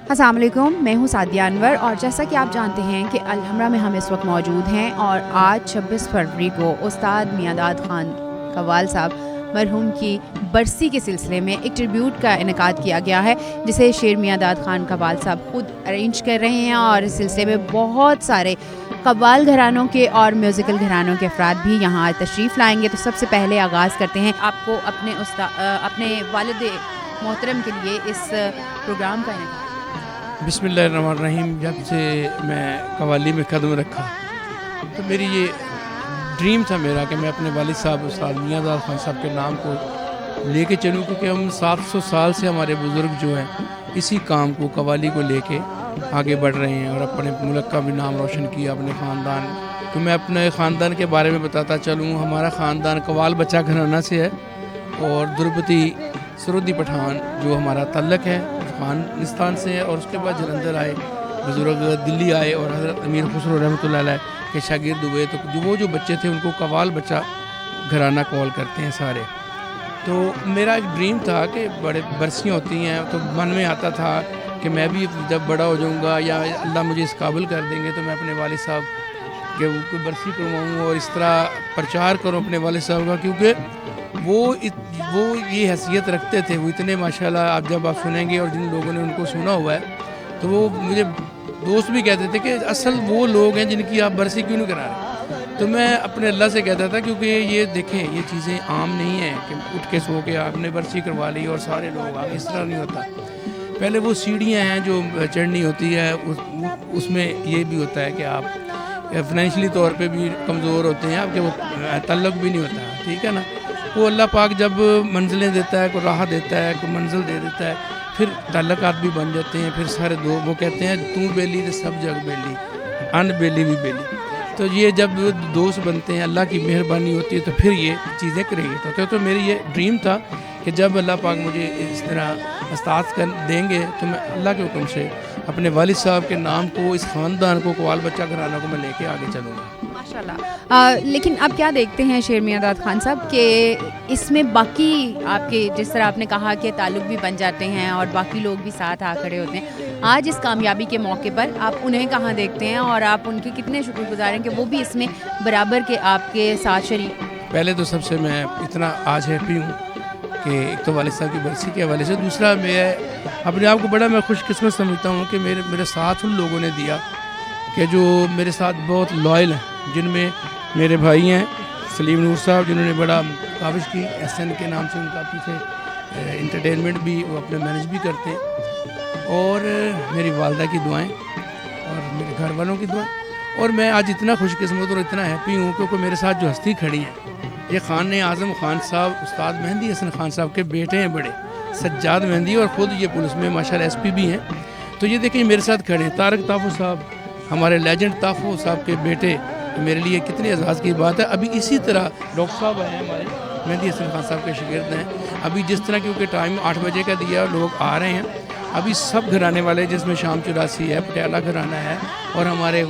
अस्सलाम वालेकुम, मैं हूँ सादिया अनवर और जैसा कि आप जानते हैं कि अलहमरा में हम इस वक्त मौजूद हैं और आज 26 फरवरी को उस्ताद मियांदाद खान कव्वाल साहब मरहूम की बरसी के सिलसिले में एक ट्रिब्यूट का इनेकाद किया गया है, जिसे शेर मियांदाद खान कव्वाल साहब खुद अरेंज कर रहे हैं और इस सिलसिले में बहुत सारे कव्वाल घरानों के और म्यूज़िकल घरानों के अफराद भी यहाँ तशरीफ़ लाएंगे। तो सबसे पहले आगाज़ करते हैं आपको अपने वालिद मोहतरम के लिए इस प्रोग्राम का इनेकाद। बिस्मिल्लाहिर्रहमानिर्रहीम। जब से मैं कव्वाली में कदम रखा तो मेरी ये ड्रीम था मेरा कि मैं अपने वालिद साहब उस्ताद मियांदाद खान साहब के नाम को लेके चलूँ, क्योंकि हम 700 साल से हमारे बुज़ुर्ग जो हैं इसी काम को कव्वाली को लेके आगे बढ़ रहे हैं और अपने मुल्क का भी नाम रोशन किया, अपने ख़ानदान। तो मैं अपने ख़ानदान के बारे में बताता चलूँ। हमारा ख़ानदान कव्वाल बच्चा घराना से है और दुर्बती सरूदी पठान जो हमारा तल्लक है अफ़गानिस्तान से है, और उसके बाद जलंधर आए बुज़ुर्ग, दिल्ली आए और हज़रत अमीर खुसरो रहमतुल्लाह अलैह के शागिर्द हुए। तो जो बच्चे थे उनको कव्वाल बच्चा घराना कॉल करते हैं सारे। तो मेरा एक ड्रीम था कि बड़े बरसियाँ होती हैं तो मन में आता था कि मैं भी जब बड़ा हो जाऊँगा या अल्लाह मुझे इस काबिल कर देंगे तो मैं अपने वालिद साहब के कोई बरसी करवाऊँ और इस तरह प्रचार करूँ अपने वालिद साहब का, क्योंकि वो ये हैसियत रखते थे। वो इतने माशाल्लाह, आप जब आप सुनेंगे और जिन लोगों ने उनको सुना हुआ है तो वो मुझे दोस्त भी कहते थे कि असल वो लोग हैं जिनकी आप बरसी क्यों नहीं करा रहे। तो मैं अपने अल्लाह से कहता था, क्योंकि ये देखें ये चीज़ें आम नहीं हैं कि उठ के सो के आपने बरसी करवा ली और सारे लोग आ, इस तरह नहीं होता। पहले वो सीढ़ियाँ हैं जो चढ़नी होती है, उसमें ये भी होता है कि आप फाइनेंशियली तौर पे भी कमज़ोर होते हैं, आपके वो तल्लुक़ भी नहीं होता, ठीक है ना। वो अल्लाह पाक जब मंजिलें देता है, कोई राह देता है, कोई मंजिल दे देता है, फिर ताल्लुकात भी बन जाते हैं। फिर सारे दो वो कहते हैं तू बेली तो सब जग बेली, अन बेली भी बेली। तो ये जब दोस्त बनते हैं, अल्लाह की मेहरबानी होती है तो फिर ये चीज़ें क्रिएट होती हैं। तो मेरी ये ड्रीम था कि जब अल्लाह पाक मुझे इस तरह उस्ताद कर देंगे तो मैं अल्लाह के हुक्म से अपने वालिद साहब के नाम को, इस ख़ानदान को, कव्वाल बच्चा घराना को मैं लेके आगे चलूँगा माशाल्लाह। लेकिन आप क्या देखते हैं शेर मियांदाद खान साहब कि इसमें बाकी आपके, जिस तरह आपने कहा कि ताल्लुक़ भी बन जाते हैं और बाकी लोग भी साथ आ खड़े होते हैं, आज इस कामयाबी के मौके पर आप उन्हें कहाँ देखते हैं और आप उनके कितने शुक्रगुज़ार हैं कि वो भी इसमें बराबर के आपके साथ शरीक। पहले तो सबसे मैं इतना आज हैप्पी हूँ कि एक तो वालिद साहब की बरसी के हवाले से, दूसरा मैं अपने आप को बड़ा मैं खुशकिस्मत समझता हूँ कि मेरे साथ उन लोगों ने दिया कि जो मेरे साथ बहुत लॉयल हैं, जिनमें मेरे भाई हैं सलीम नूर साहब जिन्होंने बड़ा काविश की, SN के नाम से उनका पीछे इंटरटेनमेंट भी वो अपने मैनेज भी करते हैं, और मेरी वालदा की दुआएं और मेरे घर वालों की दुआएं। और मैं आज इतना खुशकिस्मत और इतना हैप्पी हूँ क्योंकि मेरे साथ जो हस्ती खड़ी है ये ख़ान आज़म खान साहब, उस्ताद मेहंदी हसन खान साहब के बेटे हैं बड़े, सज्जाद मेहंदी, और ख़ुद ये पुलिस में माशाल्लाह SP भी हैं। तो ये देखिए मेरे साथ खड़े तारक ताफू साहब, हमारे लेजेंड ताफू साहब के बेटे, तो मेरे लिए कितनी एजाज़ की बात है। अभी इसी तरह डॉक्टर साहब आए हैं हमारे, मेहंदी हसन खान साहब के शागिर्द हैं। अभी जिस तरह क्योंकि टाइम 8 बजे का दिया, लोग आ रहे हैं, अभी सब घराने वाले जिसमें शाम 84 है, पटियाला घराना है और हमारे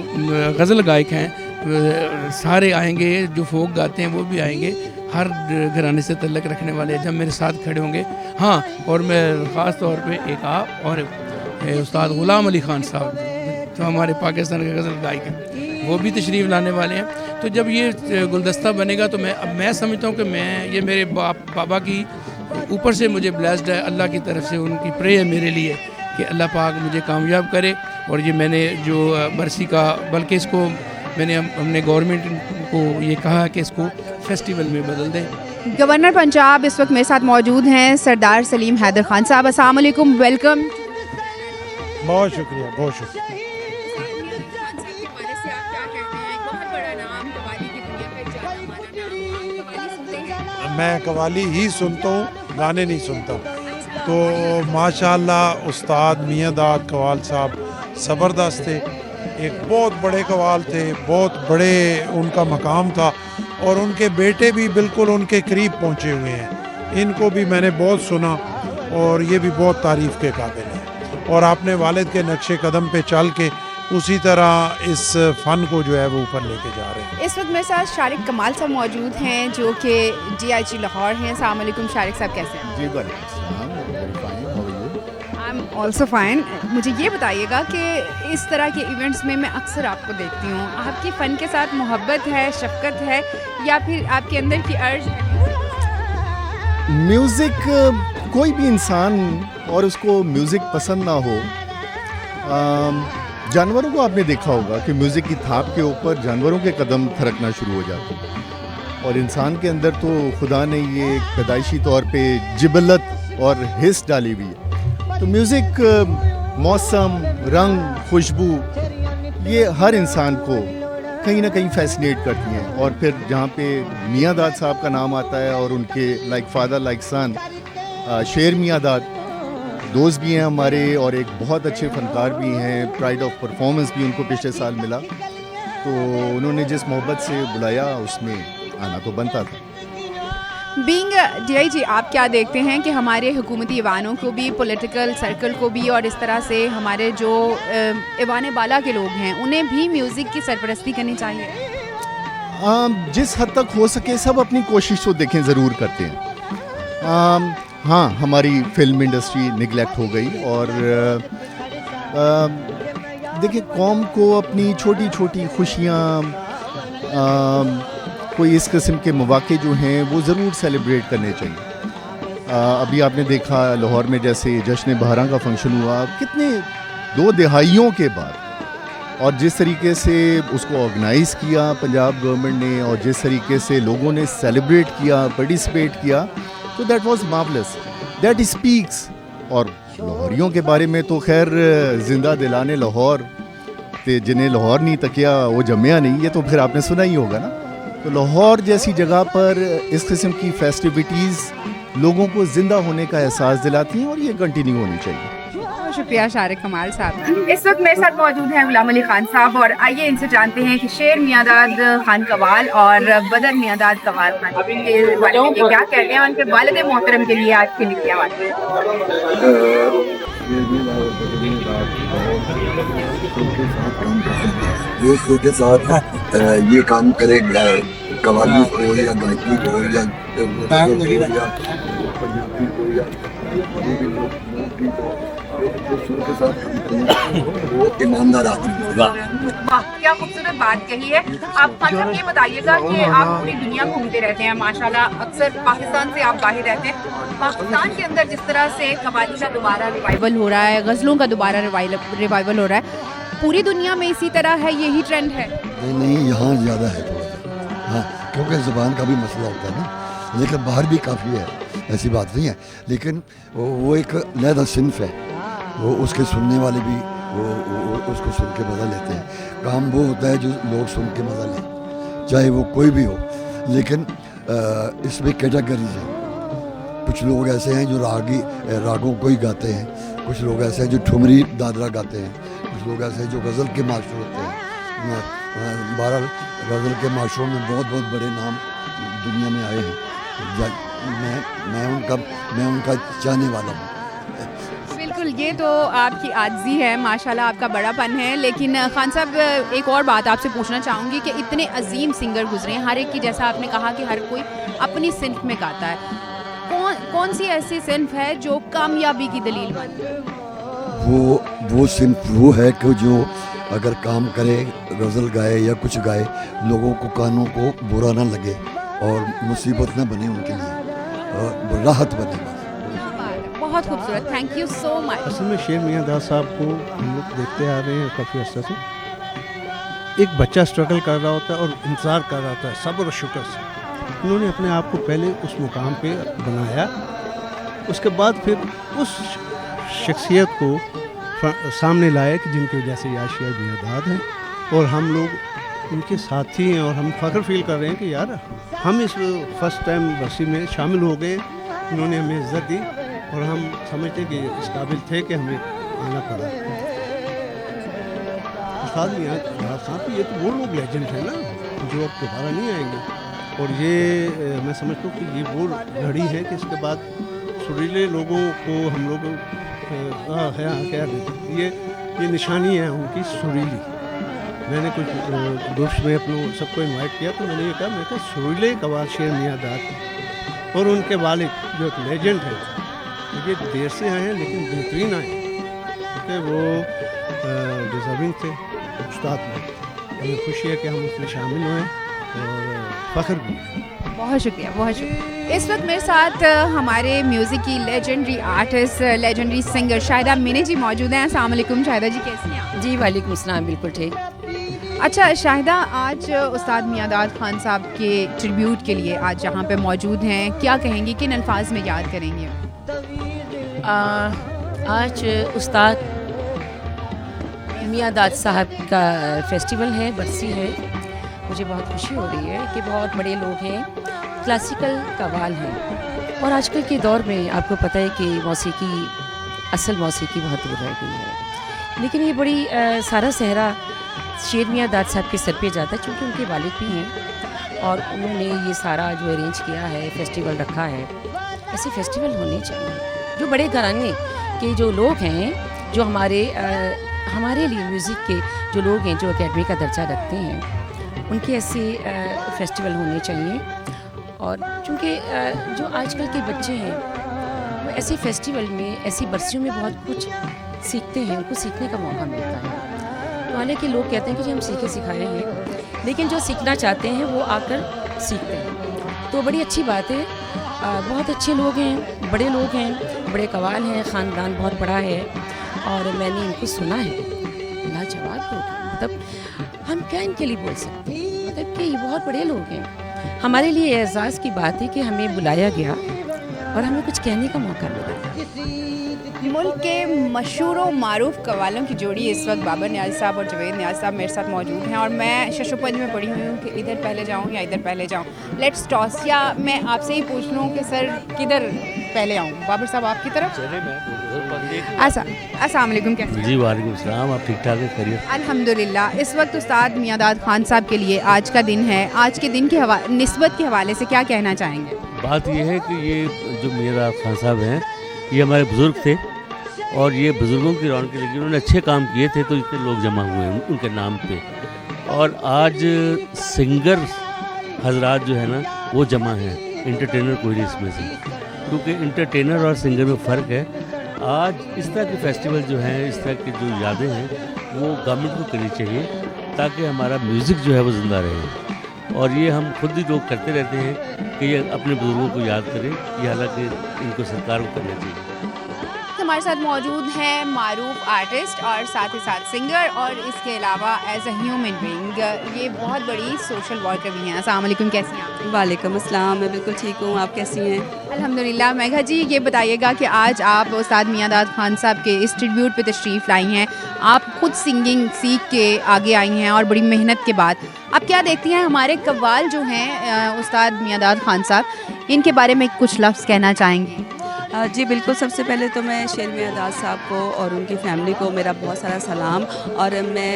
गज़ल गायक हैं, सारे आएंगे, जो फोक गाते हैं वो भी आएंगे, हर घराने से तल्लक रखने वाले जब मेरे साथ खड़े होंगे। हाँ, और मैं ख़ास तौर पे एक आप और उस्ताद ग़ुलाम अली ख़ान साहब जो हमारे पाकिस्तान के गज़ल गायक हैं, वो भी तशरीफ़ लाने वाले हैं। तो जब ये गुलदस्ता बनेगा तो मैं समझता हूँ कि ये मेरे बाबा की ऊपर से मुझे ब्लेस्ड है, अल्लाह की तरफ से उनकी प्रे है मेरे लिए कि अल्लाह पाक मुझे कामयाब करे। और ये मैंने जो बरसी का, बल्कि इसको मैंने हमने गवर्नमेंट को ये कहा कि इसको फेस्टिवल में बदल दें। गवर्नर पंजाब इस वक्त मेरे साथ मौजूद हैं सरदार सलीम हैदर खान साहब। अस्सलाम वालेकुम, वेलकम। बहुत शुक्रिया, बहुत शुक्रिया। मैं कव्वाली ही सुनता हूँ, गाने नहीं सुनता। तो माशाअल्लाह उस्ताद मियांदाद कव्वाल साहब ज़बरदस्त थे, एक बहुत बड़े कव्वाल थे, बहुत बड़े उनका मकाम था, और उनके बेटे भी बिल्कुल उनके करीब पहुँचे हुए हैं। इनको भी मैंने बहुत सुना और ये भी बहुत तारीफ़ के काबिल है, और आपने वालिद के नक्शे कदम पे चल के उसी तरह इस फ़न को जो है वो ऊपर लेके जा रहे हैं। इस वक्त मेरे साथ शारिक कमाल साहब मौजूद हैं जो कि DIG लाहौर हैं। अस्सलाम वालेकुम शारिक साहब, कैसे हैं? जी वालेकुम। Also fine. मुझे ये बताइएगा कि इस तरह के इवेंट्स में मैं अक्सर आपको देखती हूँ, आपकी फ़न के साथ मोहब्बत है, शफ़क़त है, या फिर आपके अंदर की अर्ज है? म्यूज़िक, कोई भी इंसान और उसको म्यूज़िक पसंद ना हो, जानवरों को आपने देखा होगा कि म्यूज़िक की थाप के ऊपर जानवरों के कदम थिरकना शुरू हो जाते हैं, और इंसान के अंदर तो खुदा ने ये एक पैदाइशी तौर पे जिबलत और हिस्स डाली हुई है। तो म्यूज़िक, मौसम, रंग, खुशबू, ये हर इंसान को कहीं ना कहीं फैसिनेट करती हैं। और फिर जहाँ पे मियाँ दाद साहब का नाम आता है और उनके लाइक फादर लाइक सन शेर मियाँ दाद दोस्त भी हैं हमारे, और एक बहुत अच्छे फनकार भी हैं। प्राइड ऑफ परफॉर्मेंस भी उनको पिछले साल मिला, तो उन्होंने जिस मोहब्बत से बुलाया उसमें आना तो बनता था। बीइंग DIG, आप क्या देखते हैं कि हमारे हुकूमती ईवानों को भी, पॉलिटिकल सर्कल को भी, और इस तरह से हमारे जो ईवान बाला के लोग हैं उन्हें भी म्यूज़िक की सरपरस्ती करनी चाहिए? जिस हद तक हो सके सब अपनी कोशिश तो देखें ज़रूर करते हैं। हाँ, हमारी फिल्म इंडस्ट्री निगलेक्ट हो गई, और देखिए कौम को अपनी छोटी छोटी खुशियाँ, कोई इस किस्म के मौक़े जो हैं वो ज़रूर सेलिब्रेट करने चाहिए। अभी आपने देखा लाहौर में जैसे जश्न बहरां का फंक्शन हुआ, कितने 2 दहाइयों के बाद, और जिस तरीके से उसको ऑर्गेनाइज़ किया पंजाब गवर्नमेंट ने, और जिस तरीके से लोगों ने सेलिब्रेट किया, पार्टिसिपेट किया, तो that was marvellous, that speaks. और लाहौरियों के बारे में तो खैर जिंदा दिलाने लाहौर ते जिन्हें लाहौर नहीं तकिया वो जम्या नहीं, ये तो फिर आपने सुना ही होगा ना। तो लाहौर जैसी जगह पर इस किस्म की फेस्टिविटीज़ लोगों को ज़िंदा होने का एहसास दिलाती हैं, और ये कंटिन्यू होनी चाहिए। बहुत शुक्रिया शारिक कमाल साहब। इस वक्त मेरे साथ मौजूद हैं गुलाम अली खान साहब, और आइए इनसे जानते हैं कि शेर मियाँ दाद खान कवाल और बदर मियाँ दाद कवाल खान के बारे में क्या कहते हैं, उनके वालिद मोहतरम के लिए आज के लिए क्या बात है? दोस्तों के साथ ये काम करेगा, कवाली को या गायकी को या पंजाबी को या के साथ वो ईमानदार आदमी। वाह, क्या खूबसूरत बात कही है। आप मतलब ये बताइएगा कि आप पूरी दुनिया घूमते रहते हैं माशाल्लाह, अक्सर पाकिस्तान से आप बाहर रहते हैं। पाकिस्तान के अंदर जिस तरह से कवाली का दोबारा रिवाइवल हो रहा है, गज़लों का दोबारा रिवाइवल हो रहा है, पूरी दुनिया में इसी तरह है, यही ट्रेंड है? नहीं, यहाँ ज़्यादा है थोड़ा सा, हाँ, क्योंकि ज़ुबान का भी मसला होता है ना, लेकिन बाहर भी काफ़ी है, ऐसी बात नहीं है। लेकिन वो एक अलग सिन्फ है, वो उसके सुनने वाले भी वो उसको सुन के मज़ा लेते हैं। काम वो होता है जो लोग सुन के मज़ा लें, चाहे वो कोई भी हो। लेकिन इसमें कैटेगरीज हैं, कुछ लोग ऐसे हैं जो रागों को ही गाते हैं, कुछ लोग ऐसे हैं जो ठुमरी दादरा गाते हैं, कुछ लोग ऐसे हैं जो गज़ल के मास्टर होते हैं। बहरहाल गज़ल के मास्टरों में बहुत बहुत बड़े नाम दुनिया में आए हैं, मैं उनका चाहने वाला हूँ। बिल्कुल, ये तो आपकी आज़ी है, माशाल्लाह आपका बड़ापन है। लेकिन खान साहब, एक और बात आपसे पूछना चाहूँगी कि इतने अजीम सिंगर गुजरे हैं, हर एक की, जैसा आपने कहा कि हर कोई अपनी सिन्फ में गाता है, कौन सी ऐसी सिन्फ है जो कामयाबी की दलील बनती है? वो सिन्फ वो है कि जो अगर काम करे, गज़ल गाए या कुछ गाए, लोगों को कानों को बुरा ना लगे और मुसीबत ना बने उनके लिए, और राहत बने। बहुत खूबसूरत, थैंक यू सो मच। असल में शेर मियाँ दाद साहब को हम लोग देखते आ रहे हैं काफ़ी अर्सा से। एक बच्चा स्ट्रगल कर रहा होता है और इंतज़ार कर रहा होता है सब्र और शुक्र से। उन्होंने अपने आप को पहले उस मुकाम पे बनाया, उसके बाद फिर उस शख्सियत को सामने लाया कि जिनकी वजह से आज शेर मियाँ दाद हैं, और हम लोग उनके साथी हैं, और हम फ़ख्र फील कर रहे हैं कि यार हम इस फर्स्ट टाइम बरसी में शामिल हो गए, उन्होंने हमें इज़्ज़त दी, और हम समझते कि इस काबिल थे कि हमें आना पड़ा। उस्ताद मियाँ दाद साहब, ये तो वो लोग लेजेंड हैं ना जो अब दोबारा नहीं आएंगे, और ये मैं समझता हूँ कि ये वो घड़ी है कि इसके बाद सुरीले लोगों को हम लोग ये निशानी है उनकी सुरीली। मैंने कुछ दोस्त में अपनों सबको इनवाइट किया, तो मैंने ये कहा सुरीले कवाल शेर मियाँ दाद, और उनके वालिद जो एक लेजेंड है, ये देर से आए हैं लेकिन बेहतरीन आए, क्योंकि वो डिजर्विंग थे, उस्ताद में। हमें खुशी है कि हम उसमें शामिल हुए और फ़ख्र भी है। बहुत शुक्रिया, बहुत शुक्रिया। इस वक्त मेरे साथ हमारे म्यूज़िक की legendary artist, legendary singer Shahida Mini ji मौजूद हैं। अस्सलाम वालेकुम शाहिदा जी, कैसी हैं आप? जी वालेकुम सलाम, बिल्कुल ठीक। अच्छा शाहिदा, आज उस्ताद मियांदाद खान साहब के ट्रिब्यूट के लिए आज यहाँ पे मौजूद हैं, क्या कहेंगी, किन अल्फाज में याद करेंगे? आज उस्ताद मियांदाद साहब का फेस्टिवल है, बरसी है। मुझे बहुत खुशी हो रही है कि बहुत बड़े लोग हैं, क्लासिकल कव्वाल हैं। और आजकल के दौर में आपको पता है कि मौसीकी, असल मौसीकी बहुत दूर रह गई है, लेकिन ये बड़ी सारा सहरा शेर मियांदाद साहब के सर पे जाता है, चूँकि उनके वालिद भी हैं और उन्होंने ये सारा जो अरेंज किया है, फेस्टिवल रखा है। ऐसे फेस्टिवल होने चाहिए। जो बड़े घराने के जो लोग हैं, जो हमारे लिए म्यूज़िक के जो लोग हैं, जो एकेडमी का दर्जा रखते हैं, उनके ऐसे फेस्टिवल होने चाहिए। और चूँकि जो आजकल के बच्चे हैं वो ऐसे फेस्टिवल में, ऐसी बरसियों में बहुत कुछ सीखते हैं, उनको सीखने का मौका मिलता है। तो हालांकि लोग कहते हैं कि जी हम सीखे सिखाए हैं, लेकिन जो सीखना चाहते हैं वो आकर सीखते हैं, तो बड़ी अच्छी बात है। बहुत अच्छे लोग हैं, बड़े लोग हैं, बड़े कवाल हैं, ख़ानदान बहुत बड़ा है और मैंने इनको सुना है। लाजवाब लोग हैं, मतलब हम क्या इनके लिए बोल सकते हैं, मतलब कि ये बहुत बड़े लोग हैं। हमारे लिए एहसास की बात है कि हमें बुलाया गया और हमें कुछ कहने का मौका मिला। मुल्क के मशहूर व मारूफ कव्वालों की जोड़ी इस वक्त बाबर नियाज़ साहब और जवेद नियाज़ साहब मेरे साथ मौजूद हैं और मैं शशोपंज में पड़ी हुई हूँ कि इधर पहले जाऊँ या इधर पहले जाऊँ। लेट्स टॉस, या मैं आपसे ही पूछ लूँ कि सर किधर पहले आऊँ? बाबर साहब आपकी तरफ? अस्सलाम वालेकुम, कैसे? जी वालेकुम सलाम, आप ठीक ठाक है, खैरियत? अल्हम्दुलिल्लाह। इस वक्त उस्ताद मियांदाद खान साहब के लिए आज का दिन है, आज के दिन की निस्बत के हवाले से क्या कहना चाहेंगे? बात यह है कि ये जो मियांदाद खान साहब हैं, ये हमारे बुज़ुर्ग थे और ये बुज़ुर्गों की रौनक लगी, उन्होंने अच्छे काम किए थे तो इतने लोग जमा हुए हैं उनके नाम पे। और आज सिंगर हजरात जो है ना वो जमा हैं, इंटरटेनर कोई नहीं इसमें से, क्योंकि इंटरटेनर और सिंगर में फ़र्क है। आज इस तरह के फेस्टिवल जो हैं, इस तरह की जो यादें हैं वो गवर्नमेंट को करनी चाहिए ताकि हमारा म्यूज़िक जो है वो ज़िंदा रहे। और ये हम खुद ही लोग करते रहते हैं कि ये अपने बुज़ुर्गों को याद करें, ये हालांकि इनको सरकार को करना चाहिए। हमारे साथ मौजूद हैं मारूफ आर्टिस्ट और साथ ही साथ सिंगर और इसके अलावा एज अ ह्यूमन बीइंग ये बहुत बड़ी सोशल वर्कर भी हैं। अस्सलाम वालेकुम, कैसी हैं आप? वालेकुम अस्सलाम, मैं बिल्कुल ठीक हूँ, आप कैसी हैं? अल्हम्दुलिल्लाह। मेघा जी, ये बताइएगा कि आज आप उस्ताद मियांदाद खान साहब के इस ट्रिब्यूट पे तशरीफ़ लाई हैं, आप खुद सिंगिंग सीख के आगे आई हैं और बड़ी मेहनत के बाद आप क्या देखती हैं हमारे कव्वाल जो हैं उस्ताद मियांदाद खान साहब, इनके बारे में कुछ लफ्ज़ कहना चाहेंगी? जी बिल्कुल, सबसे पहले तो मैं शेर मियांदाद साहब को और उनकी फ़ैमिली को मेरा बहुत सारा सलाम, और मैं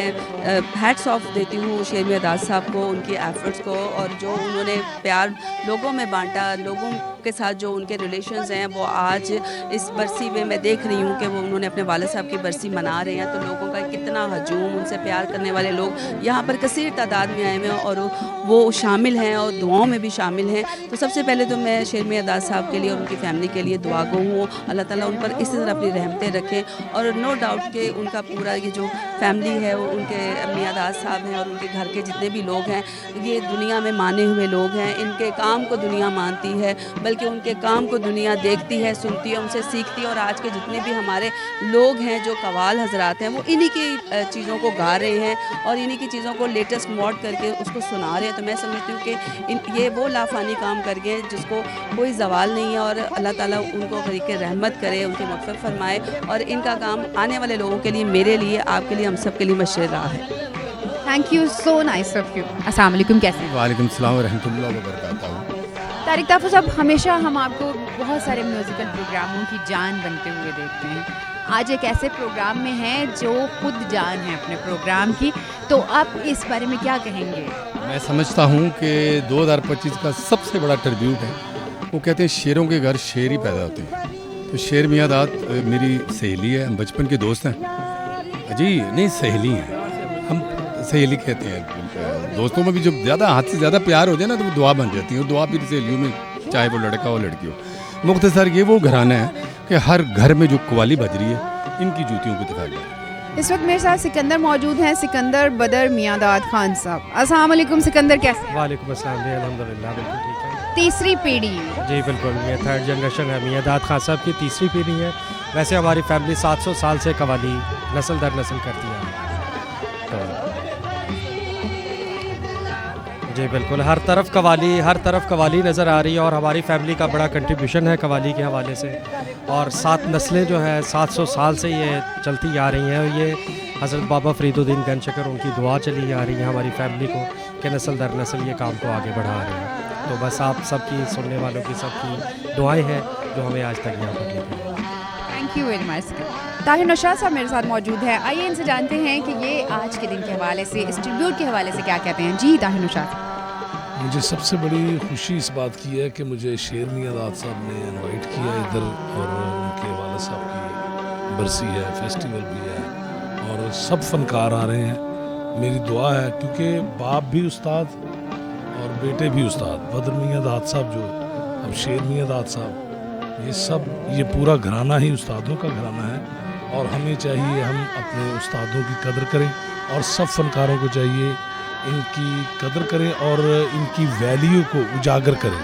हैट्स ऑफ देती हूँ शेर मियांदाद साहब को, उनकी एफ़र्ट्स को, और जो उन्होंने प्यार लोगों में बांटा, लोगों के साथ जो उनके रिलेशंस हैं वो आज इस बरसी में मैं देख रही हूँ कि वो उन्होंने अपने वालिद साहब की बरसी मना रहे हैं, तो लोगों का कितना हजूम, उनसे प्यार करने वाले लोग यहाँ पर कसीर तादाद में आए हुए हैं और वो शामिल हैं और दुआओं में भी शामिल हैं। तो सबसे पहले तो मैं शेर मियांदाद साहब के लिए और उनकी फ़ैमिली के लिए दुआ गो हूँ, अल्लाह ताला उन पर इसी तरह अपनी रहमतें रखें। और नो डाउट कि उनका पूरा ये जो फैमिली है वो उनके मियांदाद साहब हैं और उनके घर के जितने भी लोग हैं ये दुनिया में माने हुए लोग हैं, इनके काम को दुनिया मानती है, बल्कि उनके काम को दुनिया देखती है, सुनती है, उनसे सीखती है। और आज के जितने भी हमारे लोग हैं जो कवाल हजरात हैं वो इन्हीं की चीज़ों को गा रहे हैं और इन्हीं की चीज़ों को लेटेस्ट मॉड करके उसको सुना रहे हैं। तो मैं समझती हूँ कि ये वो लाफानी काम कर गए जिसको कोई जवाल नहीं है, और अल्लाह ताला उनको के रहमत करे, उनकी मग़फ़िरत फरमाए, और इनका काम आने वाले लोगों के लिए, मेरे लिए, आपके लिए, हम सब के लिए मशहूर रहा है। Thank you, so nice of you. अस्सलाम वालेकुम, कैसे हैं? वालेकुम सलाम व रहमतुल्लाहि व बरकातहू। तारिक ताफ़ुज़ साहब, हमेशा हम आपको बहुत सारे म्यूज़िकल प्रोग्रामों की जान बनते हुए देखते हैं, आज एक ऐसे प्रोग्राम में हैं जो खुद जान है अपने प्रोग्राम की, तो आप इस बारे में क्या कहेंगे? मैं समझता हूँ कि 2025 का सबसे बड़ा ट्रिब्यूट है। वो कहते हैं शेरों के घर शेर ही पैदा होते हैं, तो शेर मियांदाद मेरी सहेली है, हम बचपन के दोस्त हैं। जी नहीं, सहेली हैं, हम सहेली कहते हैं। दोस्तों में भी जो ज़्यादा हद से ज़्यादा प्यार हो जाए ना तो वो दुआ बन जाती है, और दुआ भी सहेलियों में, चाहे वो लड़का हो लड़की हो। मुख्तसर ये वो घराना है कि हर घर में जो कव्वाली बज रही है इनकी जूतियों को दिखाया जाए। इस वक्त मेरे साथ सिकंदर मौजूद हैं, सिकंदर बदर मियांदाद खान साहब। अस्सलाम वालेकुम सिकंदर, कैसे हैं? वालेकुम अस्सलाम जी, अल्हम्दुलिल्लाह बिल्कुल ठीक है। तीसरी पीढ़ी जी बिल्कुल, ये थर्ड जनरेशन है, मियांदाद खान साहब की तीसरी पीढ़ी है। वैसे हमारी फैमिली 700 साल से कवाली नस्ल दर नस्ल करती है। तो जी बिल्कुल, हर तरफ कवाली नज़र आ रही है और हमारी फैमिली का बड़ा कंट्रीब्यूशन है कवाली के हवाले से। और 7 नस्लें जो है 700 साल से ये चलती आ रही हैं। ये हज़रत बाबा फरीदुद्दीन गंजशकर उनकी दुआ चली आ रही है हमारी फैमिली को कि नस्ल दर नस्ल ये काम को आगे बढ़ा रहे हैं। तो बस आप सबकी, सुनने वालों की सबकी दुआएं हैं जो हमें आज तक यहाँ पर लेकर आई। Thank you very much. Tahir Naushad sahab मेरे साथ मौजूद है, आइए इनसे जानते हैं कि ये आज के दिन के हवाले से, इस ट्रिब्यूट के हवाले से क्या कहते हैं। जी ताहिर नौशाद। मुझे सबसे बड़ी खुशी इस बात की है कि मुझे शेर मियांदाद साहब ने इनवाइट किया इधर, और उनके वाले साहब की बरसी है, फेस्टिवल भी है और सब फनकार आ रहे हैं। मेरी दुआ है क्योंकि बाप भी उस्ताद और बेटे भी उस्ताद, बदर मियांदाद साहब जो अब शेर मियांदाद साहब, ये पूरा घराना ही उस्तादों का घराना है। और हमें चाहिए हम अपने उस्तादों की कदर करें और सब फनकारों को चाहिए इनकी कदर करें और इनकी वैल्यू को उजागर करें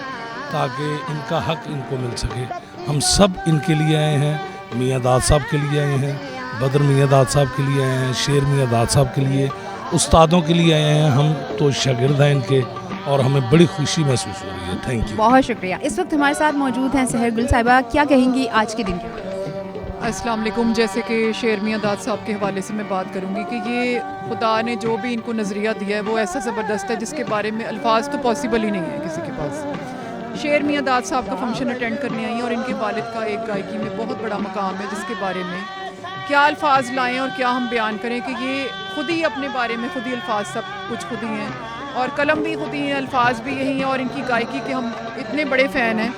ताकि इनका हक इनको मिल सके। हम सब इनके लिए आए हैं, मियांदाद साहब के लिए आए हैं, बदर मियांदाद साहब के लिए आए हैं, शेर मियांदाद साहब के लिए, उस्तादों के लिए आए हैं। हम तो शागिर्द हैं इनके और हमें बड़ी खुशी महसूस हो रही है। थैंक यू, बहुत शुक्रिया। इस वक्त हमारे साथ मौजूद हैं सहर गुल साहिबा, क्या कहेंगी आज के दिन के? अस्सलाम वालेकुम। जैसे कि शेर मियांदाद साहब के हवाले से मैं बात करूंगी कि ये खुदा ने जो भी इनको नज़रिया दिया है वो ऐसा ज़बरदस्त है जिसके बारे में अल्फाज तो पॉसिबल ही नहीं है किसी के पास। शेर मियांदाद साहब का फंक्शन अटेंड करने आई हैं और इनके वालिद का एक गायकी में बहुत बड़ा मकाम है जिसके बारे में क्या अल्फाज लाएँ और क्या हम बयान करें कि ये खुद ही अपने बारे में खुद ही अल्फाज सब कुछ खुद ही हैं और कलम भी खुद ही हैं, अल्फाज भी यही हैं और इनकी गायकी के हम इतने बड़े फ़ैन हैं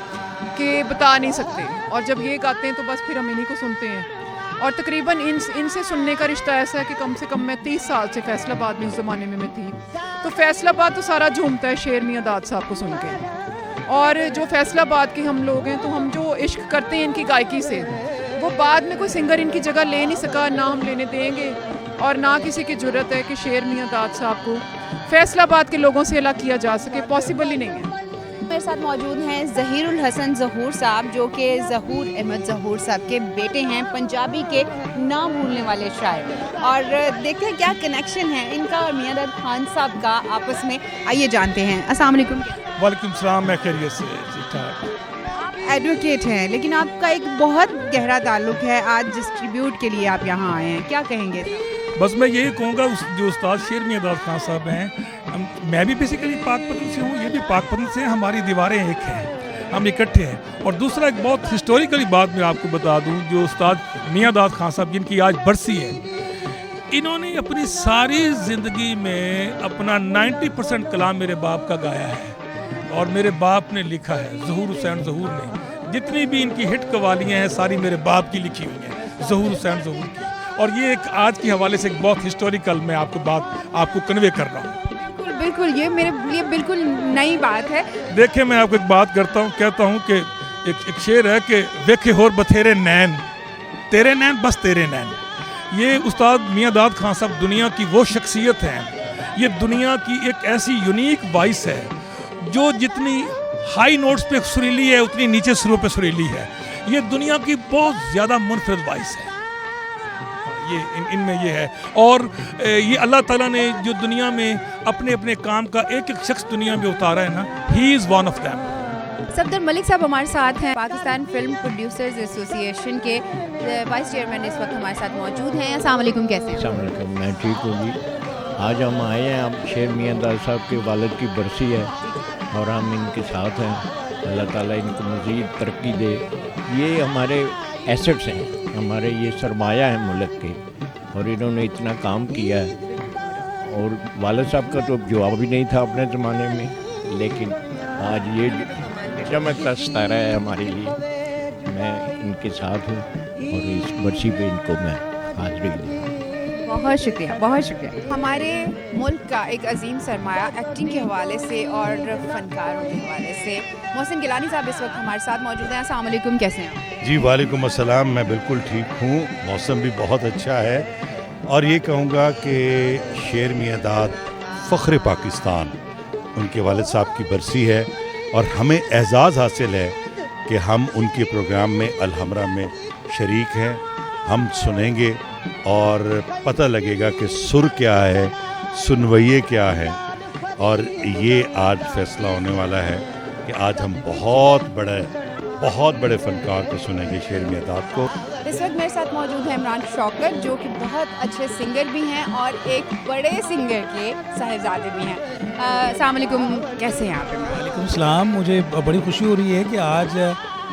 कि बता नहीं सकते। और जब ये गाते हैं तो बस फिर हम इन्हीं को सुनते हैं। और तकरीबन इनसे सुनने का रिश्ता ऐसा है कि कम से कम मैं 30 साल से फैसलाबाद में उस ज़माने में मैं थी, तो फैसलाबाद तो सारा झूमता है शेर मियांदाद साहब को सुन के। और जो फैसलाबाद के हम लोग हैं तो हम जो इश्क करते हैं इनकी गायकी से, वो बाद में कोई सिंगर इनकी जगह ले नहीं सका, ना हम लेने देंगे और ना किसी की ज़रूरत है कि शेर मियांदाद साहब को फैसलाबाद के लोगों से अलग किया जा सके, पॉसिबल ही नहीं है। मेरे साथ मौजूद हैं ज़हीरुल हसन ज़हूर साहब जो कि ज़हूर अहमद ज़हूर साहब के बेटे हैं, पंजाबी के ना भूलने वाले शायर। और देखते हैं क्या कनेक्शन है इनका और मियांदाद खान साहब का आपस में, आइए जानते हैं। अस्सलाम वालेकुम। वालेकुम सलाम, मैं खैरियत से, ठीक ठाक। एडवोकेट हैं लेकिन आपका एक बहुत गहरा ताल्लुक है, आज जिस ट्रिब्यूट के लिए आप यहाँ आए हैं, क्या कहेंगे? बस मैं यही कहूँगा जो उस्ताद शेर मियांदाद खान साहब हैं, मैं भी बेसिकली पाकपतन से हूँ, ये भी पाकपतन से, हमारी दीवारें एक हैं, हम इकट्ठे हैं। और दूसरा एक बहुत हिस्टोरिकली बात मैं आपको बता दूँ, जो उस्ताद मियांदाद खान साहब जिनकी आज बरसी है, इन्होंने अपनी सारी ज़िंदगी में अपना 90% कलाम मेरे बाप का गाया है और मेरे बाप ने लिखा है, ज़हूर हुसैन ज़हूर ने। जितनी भी इनकी हिट कवालियाँ हैं सारी मेरे बाप की लिखी हुई हैं, ज़हूर हुसैन ज़हूर की। और ये एक आज के हवाले से एक बहुत हिस्टोरिकल मैं आपको बात आपको कन्वे कर रहा हूँ। बिल्कुल, ये मेरे लिए बिल्कुल नई बात है। देखिए मैं आपको एक बात करता हूँ, कहता हूँ कि एक शेर है कि वेखे होर बथेरे नैन, तेरे नैन बस तेरे नैन। ये उस्ताद मियांदाद खान साहब दुनिया की वो शख्सियत हैं, ये दुनिया की एक ऐसी यूनिक वॉइस है जो जितनी हाई नोट्स पे सुरीली है उतनी नीचे सुरों पे सुरीली है। ये दुनिया की बहुत ज़्यादा मुनफरद वॉइस है, ये इनमें ये है। और ये अल्लाह ताला ने जो दुनिया में अपने अपने काम का एक एक शख्स दुनिया में उतारा है ना, he is one of them. Safdar Malik साहब हमारे साथ हैं, पाकिस्तान फिल्म प्रोड्यूसर्स एसोसिएशन के वाइस चेयरमैन इस वक्त हमारे साथ मौजूद हैं। अस्सलाम वालेकुम, कैसे हैं? अस्सलाम वालेकुम, मैं ठीक हूँ जी। आज हम आए हैं, अब शेर मियांदाद साहब के वालिद की बरसी है और हम इनके साथ हैं। अल्लाह ताला इनको मज़ीद तरक्की दे। ये हमारे एसेट्स हैं, हमारे ये सरमाया है मुल्क के, और इन्होंने इतना काम किया है। और वालिद साहब का तो जवाब ही नहीं था अपने ज़माने में, लेकिन आज ये चमकता सितारा है हमारे लिए। मैं इनके साथ हूँ और इस बरसी पे इनको मैं हाज़िरी दूँ। बहुत शुक्रिया, बहुत शुक्रिया। हमारे मुल्क का एक अजीम सरमाया एक्टिंग के हवाले से और फनकारों के हवाले से मोहसिन गिलानी साहब इस वक्त हमारे साथ मौजूद हैं। अस्सलाम वालेकुम, कैसे हैं आप? जी वालेकुम अस्सलाम, मैं बिल्कुल ठीक हूँ। मौसम भी बहुत अच्छा है और ये कहूँगा कि शेर मियां दाद फ़ख्र पाकिस्तान, उनके वालिद साहब की बरसी है और हमें एज़ाज़ हासिल है कि हम उनके प्रोग्राम में अलहमरा में शरीक हैं। हम सुनेंगे और पता लगेगा कि सुर क्या है, सुनवैये क्या है। और ये आज फैसला होने वाला है कि आज हम बहुत बड़े फ़नकार को सुनेंगे, शेर मियां दाद को। इस वक्त मेरे साथ मौजूद है इमरान शौकत, जो कि बहुत अच्छे सिंगर भी हैं और एक बड़े सिंगर के साहिबजादे भी हैं। अस्सलाम वालेकुम, कैसे हैं आप? वालेकुम सलाम। मुझे बड़ी खुशी हो रही है कि आज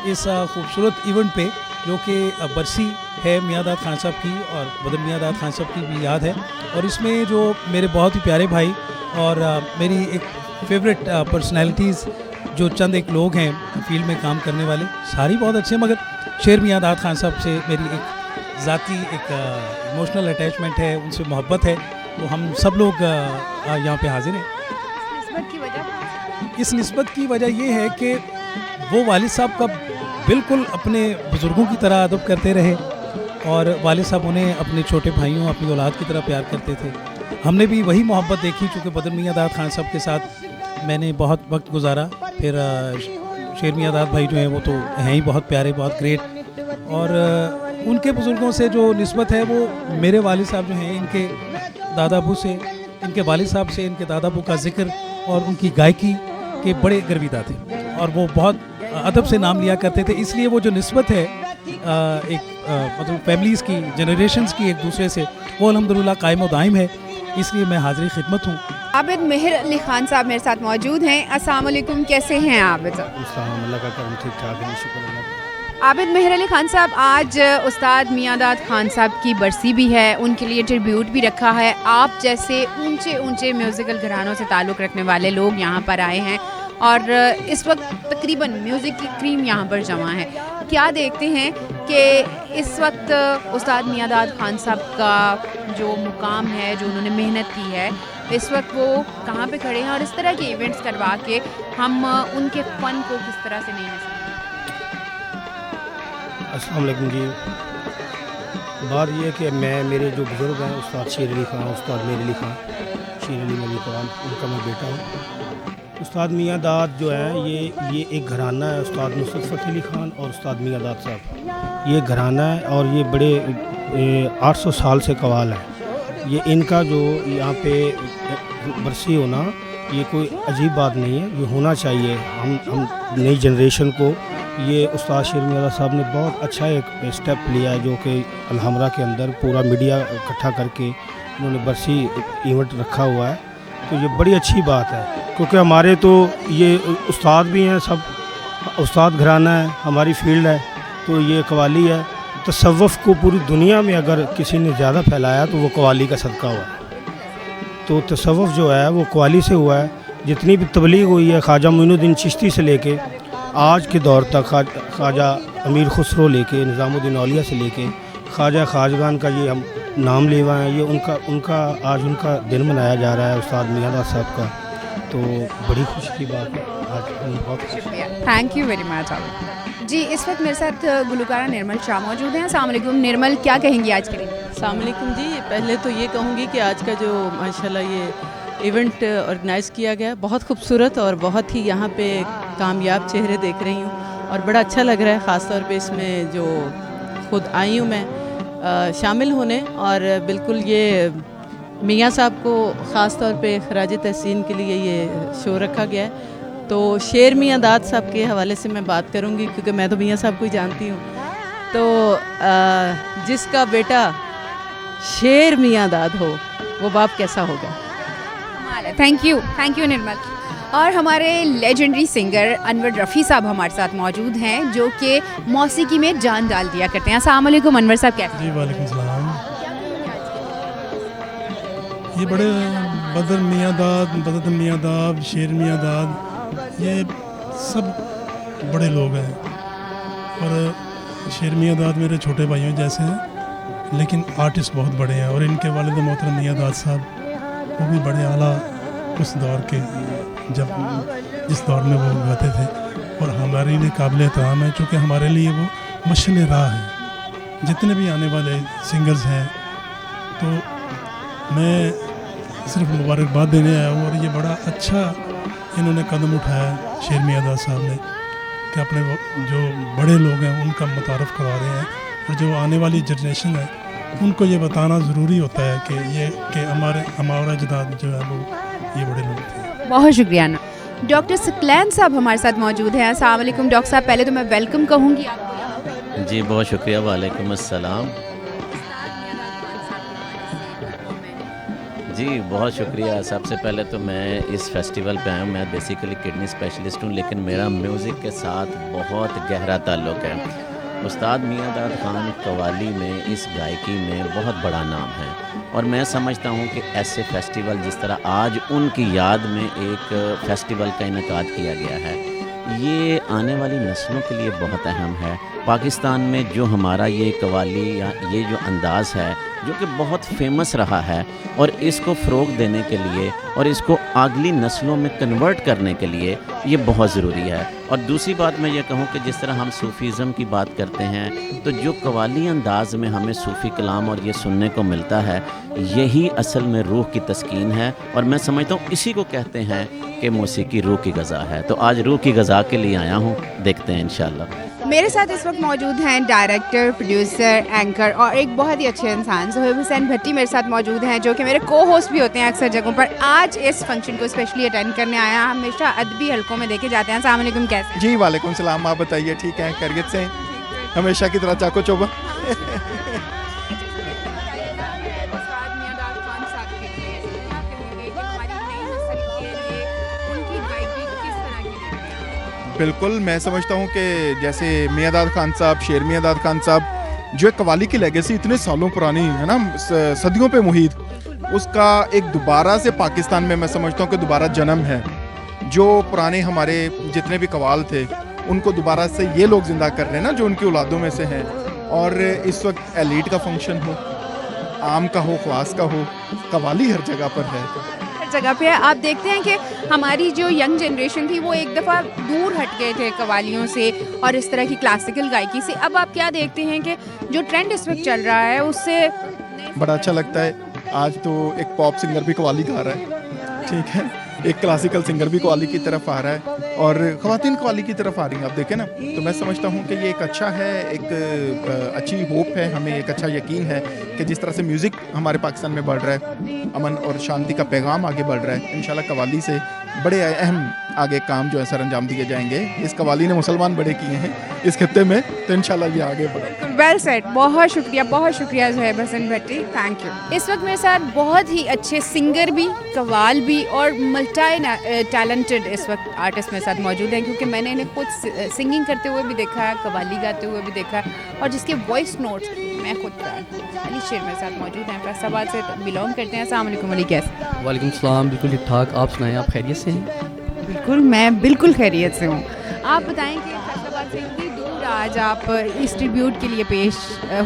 इस खूबसूरत इवेंट पे, जो कि बरसी है मियां दाद खान साहब की और बदर मियां दाद खान साहब की भी याद है, और इसमें जो मेरे बहुत ही प्यारे भाई और मेरी एक फेवरेट पर्सनैलिटीज़ जो चंद एक लोग हैं फील्ड में काम करने वाले, सारी बहुत अच्छे, मगर शेर मियां दाद खान साहब से मेरी एक ज़ाती एक इमोशनल अटैचमेंट है, उनसे मोहब्बत है, तो हम सब लोग यहाँ पे हाजिर हैं। इस निस्बत की वजह ये है कि वो वालिद साहब का बिल्कुल अपने बुज़ुर्गों की तरह अदब करते रहे और वालिद साहब उन्हें अपने छोटे भाइयों, अपनी औलाद की तरह प्यार करते थे। हमने भी वही मोहब्बत देखी, चूँकि बदर मियां दाद खान साहब के साथ मैंने बहुत वक्त गुजारा। फिर शेर मियां दाद भाई जो हैं वो तो हैं ही बहुत प्यारे, बहुत ग्रेट, और उनके बुज़ुर्गों से जो निस्बत है वो मेरे वालिद साहब जो हैं, इनके दादा अबू से, इनके वालिद साहब से, इनके दादा अबू का जिक्र और उनकी गायकी के बड़े गर्विदा थे और वो बहुत अदब से नाम लिया करते थे। इसलिए वो जो निस्बत है मतलब फैमिलीज़ की, जनरेशन्स की एक दूसरे से, वो अल्हम्दुलिल्लाह कायम व दायम है। इसलिए मैं हाज़िर खिदमत हूँ। आबिद मेहर अली खान साहब मेरे साथ मौजूद हैं। अस्सलाम वालेकुम, कैसे हैं आबिद? अल्लाह का करम, ठीक ठाक है, शुक्र अल्लाह। आबिद मेहर अली खान साहब, आज उस्ताद मियां दाद खान साहब की बरसी भी है, उनके लिए ट्रिब्यूट भी रखा है। आप जैसे ऊंचे ऊंचे म्यूज़िकल घरानों से ताल्लुक़ रखने वाले लोग यहाँ पर आए हैं और इस वक्त तकरीबन म्यूज़िक की क्रीम यहाँ पर जमा है। क्या देखते हैं कि इस वक्त उस्ताद मियां दाद खान साहब का जो मुकाम है, जो उन्होंने मेहनत की है, इस वक्त वो कहाँ पे खड़े हैं और इस तरह के इवेंट्स करवा के हम उनके फ़न को किस तरह से नहीं ले सकते? अस्सलाम वालेकुम जी। बात ये है कि मेरे जो बुज़ुर्ग हैं, उस्ताद शेर अली खान, उस्ताद मेर अली खान, शेर अली मलिक खान, उनका मैं बेटा हूँ। उस्ताद मियां दाद जो है ये एक घराना है, उस्ताद नुसरत फ़तेह अली खान और उस्ताद मियां दाद साहब, ये घराना है और ये बड़े 800 साल से कवाल है। ये इनका जो यहाँ पे बरसी होना, ये कोई अजीब बात नहीं है, ये होना चाहिए। हम नई जनरेशन को, ये उस्ताद शेर मियां दाद साहब ने बहुत अच्छा एक स्टेप लिया है, जो कि अलहमरा के अंदर पूरा मीडिया इकट्ठा करके उन्होंने बरसी इवेंट रखा हुआ है। तो ये बड़ी अच्छी बात है, क्योंकि हमारे तो ये उस्ताद भी हैं, सब उस्ताद घराना है, हमारी फील्ड है, तो ये कवाली है। तसव्वुफ़ को पूरी दुनिया में अगर किसी ने ज़्यादा फैलाया तो वो कवाली का सदका हुआ है। तो तसव्वुफ़ जो है वो कवाली से हुआ है। जितनी भी तबलीग हुई है, ख्वाजा मोइनुद्दीन चिश्ती से लेके आज के दौर तक, ख्वाजा अमीर खुसरो लेके, निज़ामुद्दीन औलिया से लेके ख्वाजा खाजगान का ये हम नाम लेवा हैं, ये उनका आज उनका दिन मनाया जा रहा है, उस्ताद मियां दाद साहब का। तो बड़ी खुशी की बात है, आज बहुत शुक्रिया, थैंक यू वेरी मच। जी, इस वक्त मेरे साथ गुलकारा निर्मल शाह मौजूद हैं। अस्सलाम वालेकुम निर्मल, क्या कहेंगी आज के दिन? अस्सलाम वालेकुम जी। पहले तो ये कहूँगी कि आज का जो माशाल्लाह ये इवेंट ऑर्गेनाइज़ किया गया, बहुत खूबसूरत और बहुत ही यहाँ पे कामयाब चेहरे देख रही हूँ और बड़ा अच्छा लग रहा है। ख़ास तौर पे इसमें जो खुद आई हूँ मैं शामिल होने, और बिल्कुल ये मियाँ साहब को ख़ास तौर पे खराज तहसीन के लिए ये शो रखा गया है। तो शेर मियां दाद साहब के हवाले से मैं बात करूंगी, क्योंकि मैं तो मियां साहब को ही जानती हूँ। तो जिसका बेटा शेर मियां दाद हो, वो बाप कैसा होगा। थैंक यू निर्मल। और हमारे लेजेंडरी सिंगर अनवर रफ़ी साहब हमारे साथ मौजूद हैं, जो कि मौसीकी में जान डाल दिया करते हैं। अस्सलाम वालेकुम अनवर साहब, कैसे? जी वालेकुम सलाम। ये बड़े बदर मियां दाद, शेर मियां दाद, ये सब बड़े लोग हैं और शेर मियां दाद मेरे छोटे भाइयों जैसे हैं। लेकिन आर्टिस्ट बहुत बड़े हैं और इनके वालिद मोहतरम मियां दाद साहब वो भी बड़े आला उस दौर के, जब जिस दौर में वो गाते थे, और हमारे लिए काबिल एहतराम है क्योंकि हमारे लिए वो मशअल राह है। जितने भी आने वाले सिंगर्स हैं तो मैं सिर्फ मुबारकबाद देने आया हूँ, और ये बड़ा अच्छा इन्होंने कदम उठाया शेर मियां दाद साहब ने कि अपने जो बड़े लोग हैं उनका मुतारफ़ करवा रहे हैं, और जो आने वाली जनरेशन है उनको ये बताना ज़रूरी होता है कि हमारा अजदाद जो है वो ये बड़े लोग थे। बहुत शुक्रिया। डॉक्टर सकलैन साहब हमारे साथ मौजूद हैं। अस्सलाम वालेकुम डॉक्टर साहब, पहले तो मैं वेलकम कहूँगी आपको। जी बहुत शुक्रिया। वालेकुम अस्सलाम। जी बहुत शुक्रिया। सबसे पहले तो मैं इस फेस्टिवल पे आया हूँ। मैं बेसिकली किडनी स्पेशलिस्ट हूँ, लेकिन मेरा म्यूज़िक के साथ बहुत गहरा ताल्लुक़ है। उस्ताद मियां दाद खान कव्वाली में, इस गायकी में बहुत बड़ा नाम है, और मैं समझता हूँ कि ऐसे फेस्टिवल जिस तरह आज उनकी याद में एक फेस्टिवल का इनेकाद किया गया है, ये आने वाली नस्लों के लिए बहुत अहम है। पाकिस्तान में जो हमारा ये कव्वाली या ये जो अंदाज़ है जो कि बहुत फेमस रहा है, और इसको फ़रोग़ देने के लिए और इसको अगली नस्लों में कन्वर्ट करने के लिए ये बहुत ज़रूरी है। और दूसरी बात मैं ये कहूँ कि जिस तरह हम सूफ़ीज़म की बात करते हैं, तो जो कव्वाली अंदाज़ में हमें सूफ़ी कलाम और ये सुनने को मिलता है, यही असल में रूह की तस्कीन है, और मैं समझता हूँ इसी को कहते हैं कि मौसीकी रूह की ग़ज़ा है। तो आज रूह की ग़ज़ा के लिए आया हूँ, देखते हैं इंशाअल्लाह। मेरे साथ इस वक्त मौजूद हैं डायरेक्टर, प्रोड्यूसर, एंकर और एक बहुत ही अच्छे इंसान ज़ोहेब हुसैन भट्टी मेरे साथ मौजूद हैं, जो कि मेरे को होस्ट भी होते हैं अक्सर जगहों पर। आज इस फंक्शन को स्पेशली अटेंड करने आया। हमेशा अदबी हलकों में देखे जाते हैं। अस्सलाम वालेकुम, कैसे? जी वालेकुम सलाम। आप बताइए, ठीक हैं, खैरियत से? हमेशा की तरह चाको चौबा। बिल्कुल, मैं समझता हूँ कि जैसे मियां दाद खान साहब, शेर मियां दाद खान साहब, जो कव्वाली की लेगेसी इतने सालों पुरानी है ना, सदियों पे मुहित, उसका एक दोबारा से पाकिस्तान में मैं समझता हूँ कि दोबारा जन्म है। जो पुराने हमारे जितने भी कव्वाल थे उनको दोबारा से ये लोग ज़िंदा कर रहे हैं ना, जो उनकी औलादों में से हैं। और इस वक्त एलीट का फंक्शन हो, आम का हो, ख्वास का हो, कव्वाली हर जगह पर है, जगह पे है। आप देखते हैं कि हमारी जो यंग जनरेशन थी वो एक दफ़ा दूर हट गए थे कव्वालियों से और इस तरह की क्लासिकल गायकी से। अब आप क्या देखते हैं कि जो ट्रेंड इस वक्त चल रहा है उससे बड़ा अच्छा लगता है। आज तो एक पॉप सिंगर भी कव्वाली गा रहा है, ठीक है, एक क्लासिकल सिंगर भी कव्वाली की तरफ आ रहा है, और ख़वातीन कव्वाली की तरफ आ रही हैं। आप देखें ना, तो मैं समझता हूँ कि ये एक अच्छा है, एक अच्छी होप है, हमें एक अच्छा यकीन है कि जिस तरह से म्यूज़िक हमारे पाकिस्तान में बढ़ रहा है, अमन और शांति का पैगाम आगे बढ़ रहा है, इंशाल्लाह कव्वाली से बड़े अहम आगे काम जो है सर अंजाम दिए जाएंगे। इस कव्वाली ने मुसलमान बड़े किए हैं इस खित्ते में, तो इंशाल्लाह ये आगे बढ़े। वेल सेड, बहुत शुक्रिया ज़ोहेब हुसैन भट्टी, थैंक यू। इस वक्त मेरे साथ बहुत ही अच्छे सिंगर भी, कव्वाल भी और मल्टी टैलेंटेड इस वक्त आर्टिस्ट मेरे साथ मौजूद हैं, क्योंकि मैंने इन्हें खुद सिंगिंग करते हुए भी देखा है, कव्वाली गाते हुए भी देखा है, और जिसके वॉइस नोट्स मैं खुद अली शेर मेरे साथ मौजूद हैं, फैसलाबाद से बिलोंग करते हैं। अस्सलाम वालेकुम अली, कैसे? वालेकुम सलाम, बिल्कुल ठीक ठाक। आप सुनाएं, आप खैरियत से हैं? बिल्कुल, मैं बिल्कुल खैरियत से हूँ। आप बताएं कि फैसलाबाद से इतनी दूर आज आप इस ट्रिब्यूट के लिए पेश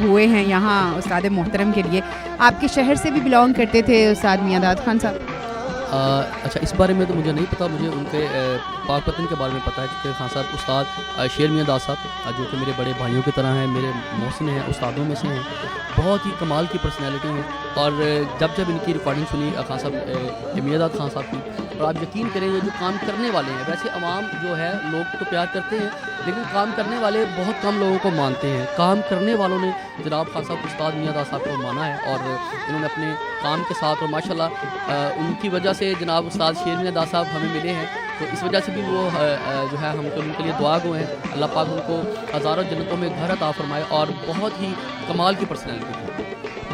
हुए हैं यहाँ उस्ताद मोहतरम के लिए। आपके शहर से भी बिलोंग करते थे उस्ताद मियां दाद खान साहब? अच्छा, इस बारे में तो मुझे नहीं पता। मुझे उनके पाकपतन के बारे में पता है कि खान साहब उस्ताद शेर मियां दाद साहब जो कि मेरे बड़े भाइयों की तरह हैं, मेरे मौसिन हैं, उस्तादों में से हैं, बहुत ही कमाल की पर्सनैलिटी हैं। और जब इनकी रिकॉर्डिंग सुनी खान साहब मियां दाद खान साहब की, और आप यकीन करें ये जो काम करने वाले हैं, वैसे आवाम जो है लोग तो प्यार करते हैं, लेकिन काम करने वाले बहुत कम लोगों को मानते हैं। काम करने वालों ने जनाब खान साहब उस्ताद मियां दाद साहब को माना है, और इन्होंने अपने काम के साथ, और माशाल्लाह उनकी वजह से जनाब उस्ताद शेर मियां दाद साहब हमें मिले हैं, तो इस वजह से भी वो जो है हम तो उनके लिए दुआ गो हैं। अल्लाह पाक उनको हज़ारों जन्नतों में घर अता फरमाए, और बहुत ही कमाल की पर्सनैलिटी है।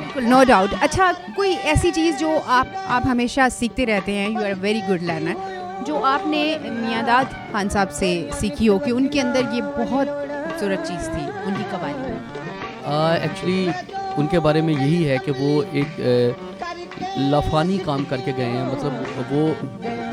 बिल्कुल, नो डाउट। अच्छा, कोई ऐसी चीज़ जो आप हमेशा सीखते रहते हैं, you are very good learner, जो आपने मियां दाद खान साहब से सीखी हो कि उनके अंदर ये बहुत खूबसूरत चीज़ थी उनकी कव्वाली में? एक्चुअली उनके बारे में यही है कि वो एक लाफानी काम करके गए हैं, मतलब वो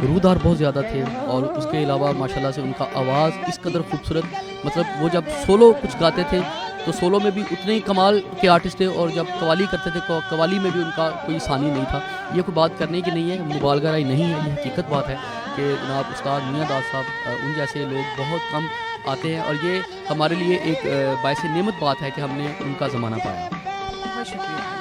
रूदार बहुत ज़्यादा थे, और उसके अलावा माशाल्लाह से उनका आवाज़ इस कदर खूबसूरत, मतलब वो जब सोलो कुछ गाते थे तो तो सोलो में भी उतने ही कमाल के आर्टिस्ट थे, और जब कवाली करते थे कवाली में भी उनका कोई सानी नहीं था। ये कोई बात करने की नहीं है, मुबालगा राय नहीं है, ये हकीकत बात है कि जनाब उस्ताद मियां दाद साहब उन जैसे लोग बहुत कम आते हैं, और ये हमारे लिए एक बायसे नेमत बात है कि हमने उनका ज़माना पाया। बहुत शुक्रिया।